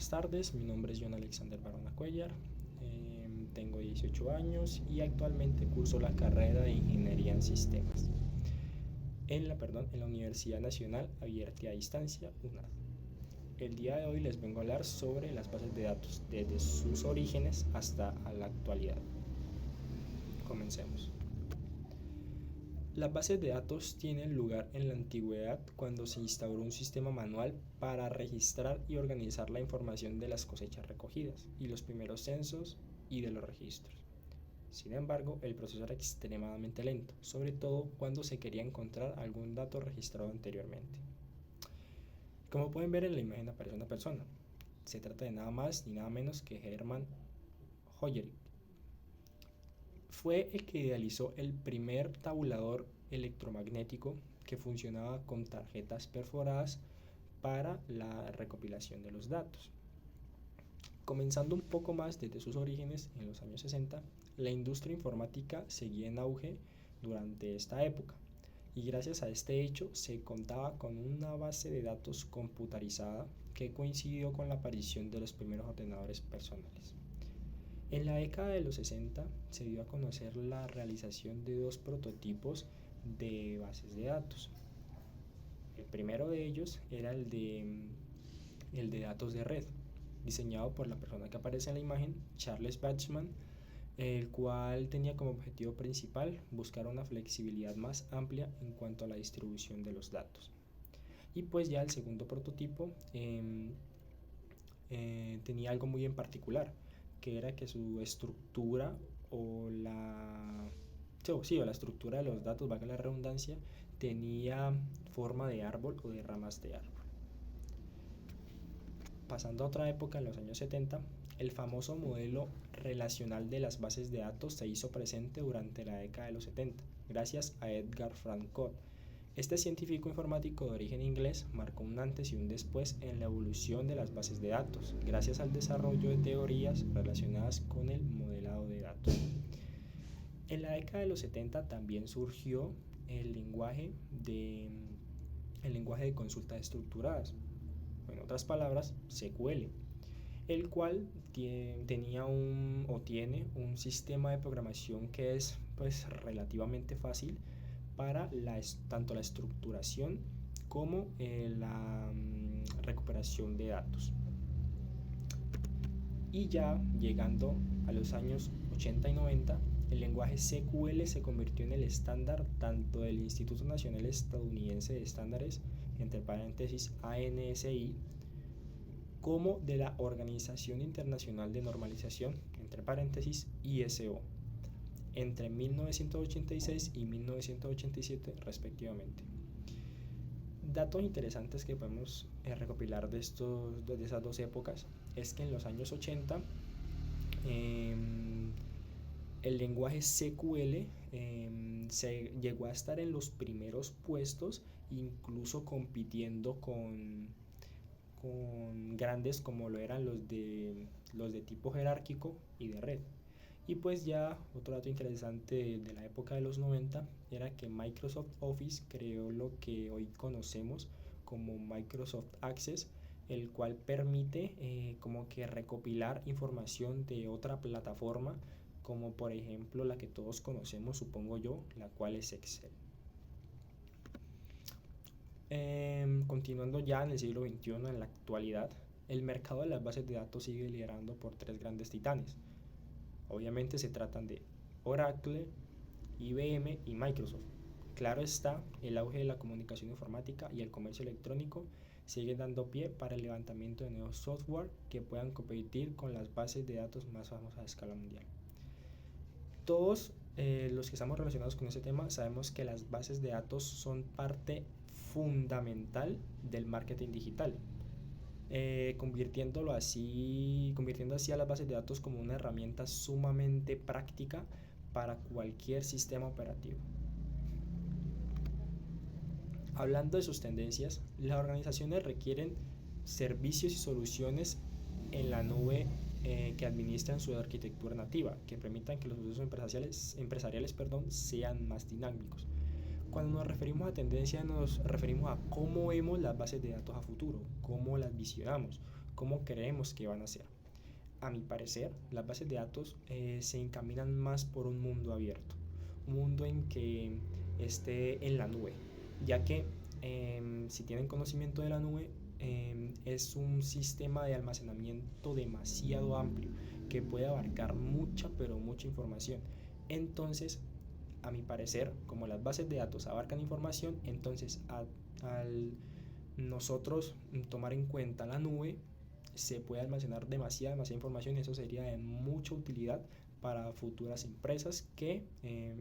buenas tardes, mi nombre es John Alexander Barona Cuellar, tengo 18 años y actualmente curso la carrera de Ingeniería en Sistemas en la Universidad Nacional Abierta y a Distancia, UNAD. El día de hoy les vengo a hablar sobre las bases de datos, desde sus orígenes hasta la actualidad. Comencemos. Las bases de datos tienen lugar en la antigüedad cuando se instauró un sistema manual para registrar y organizar la información de las cosechas recogidas y los primeros censos y de los registros. Sin embargo, el proceso era extremadamente lento, sobre todo cuando se quería encontrar algún dato registrado anteriormente. Como pueden ver en la imagen aparece una persona. Se trata de nada más ni nada menos que Hermann Hollerith. Fue el que idealizó el primer tabulador electromagnético que funcionaba con tarjetas perforadas para la recopilación de los datos. Comenzando un poco más desde sus orígenes en los años 60, la industria informática seguía en auge durante esta época y gracias a este hecho se contaba con una base de datos computarizada que coincidió con la aparición de los primeros ordenadores personales. En la década de los 60 se dio a conocer la realización de dos prototipos de bases de datos. El primero de ellos era el de datos de red, diseñado por la persona que aparece en la imagen, Charles Babbage, el cual tenía como objetivo principal buscar una flexibilidad más amplia en cuanto a la distribución de los datos. Y pues ya el segundo prototipo tenía algo muy en particular, que era que su estructura o la estructura de los datos, valga la redundancia, tenía forma de árbol o de ramas de árbol. Pasando a otra época, en los años 70, el famoso modelo relacional de las bases de datos se hizo presente durante la década de los 70, gracias a Edgar Frank Codd. Este científico informático de origen inglés marcó un antes y un después en la evolución de las bases de datos, gracias al desarrollo de teorías relacionadas con el modelado de datos. En la década de los 70 también surgió el lenguaje de consultas estructuradas, en otras palabras, SQL, el cual tiene un sistema de programación que es pues relativamente fácil para tanto la estructuración como la recuperación de datos. Y ya llegando a los años 80 y 90, el lenguaje SQL se convirtió en el estándar tanto del Instituto Nacional Estadounidense de Estándares, entre paréntesis ANSI, como de la Organización Internacional de Normalización, entre paréntesis ISO, entre 1986 y 1987 respectivamente. Datos interesantes que podemos recopilar de esas dos épocas es que en los años 80 el lenguaje SQL se llegó a estar en los primeros puestos, incluso compitiendo con grandes como lo eran los de tipo jerárquico y de red. Y pues ya otro dato interesante de la época de los 90 era que Microsoft Office creó lo que hoy conocemos como Microsoft Access, el cual permite como que recopilar información de otra plataforma, como por ejemplo la que todos conocemos, supongo yo, la cual es Excel. Continuando ya en el siglo XXI, en la actualidad, el mercado de las bases de datos sigue liderando por tres grandes titanes. Obviamente se tratan de Oracle, IBM y Microsoft. Claro está, el auge de la comunicación informática y el comercio electrónico siguen dando pie para el levantamiento de nuevos software que puedan competir con las bases de datos más famosas a escala mundial. Todos los que estamos relacionados con ese tema sabemos que las bases de datos son parte fundamental del marketing digital, convirtiendo así a las bases de datos como una herramienta sumamente práctica para cualquier sistema operativo. Hablando de sus tendencias, las organizaciones requieren servicios y soluciones en la nube que administran su arquitectura nativa, que permitan que los procesos empresariales sean más dinámicos. Cuando nos referimos a tendencia, nos referimos a cómo vemos las bases de datos a futuro, cómo las visionamos, ¿cómo creemos que van a ser? A mi parecer, las bases de datos se encaminan más por un mundo abierto, un mundo en que esté en la nube, ya que si tienen conocimiento de la nube, es un sistema de almacenamiento demasiado amplio que puede abarcar mucha, pero mucha información. Entonces, a mi parecer, como las bases de datos abarcan información, entonces al nosotros tomar en cuenta la nube, se puede almacenar demasiada información y eso sería de mucha utilidad para futuras empresas que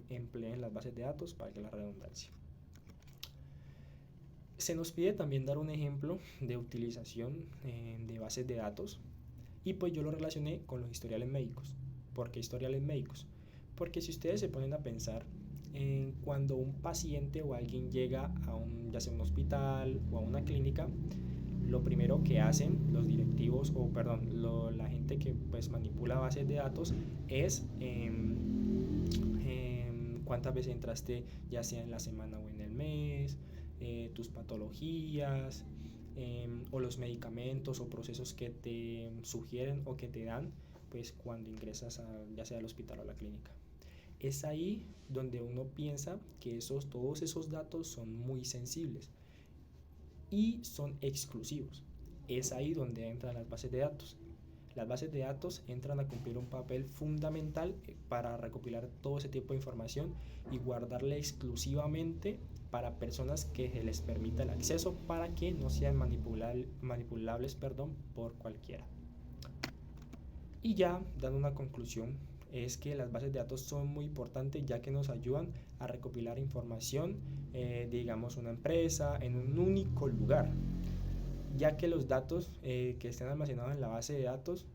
empleen las bases de datos, para que la redundancia. Se nos pide también dar un ejemplo de utilización de bases de datos y pues yo lo relacioné con los historiales médicos. ¿Por qué historiales médicos? Porque si ustedes se ponen a pensar en cuando un paciente o alguien llega a ya sea un hospital o a una clínica, lo primero que hacen los directivos o perdón, la gente que pues manipula bases de datos es cuántas veces entraste ya sea en la semana o en el mes, tus patologías, o los medicamentos o procesos que te sugieren o que te dan pues cuando ingresas ya sea al hospital o a la clínica. Es ahí donde uno piensa que todos esos datos son muy sensibles y son exclusivos. Es ahí donde entran las bases de datos. Las bases de datos entran a cumplir un papel fundamental para recopilar todo ese tipo de información y guardarla exclusivamente para personas que se les permita el acceso para que no sean manipulables por cualquiera. Y ya dando una conclusión, es que las bases de datos son muy importantes ya que nos ayudan a recopilar información digamos una empresa en un único lugar, ya que los datos que estén almacenados en la base de datos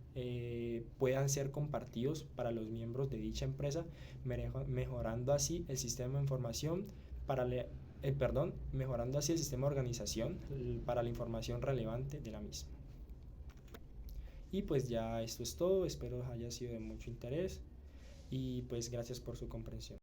puedan ser compartidos para los miembros de dicha empresa, mejorando así el sistema de información mejorando así el sistema de organización para la información relevante de la misma. Y pues ya esto es todo, espero haya sido de mucho interés y pues gracias por su comprensión.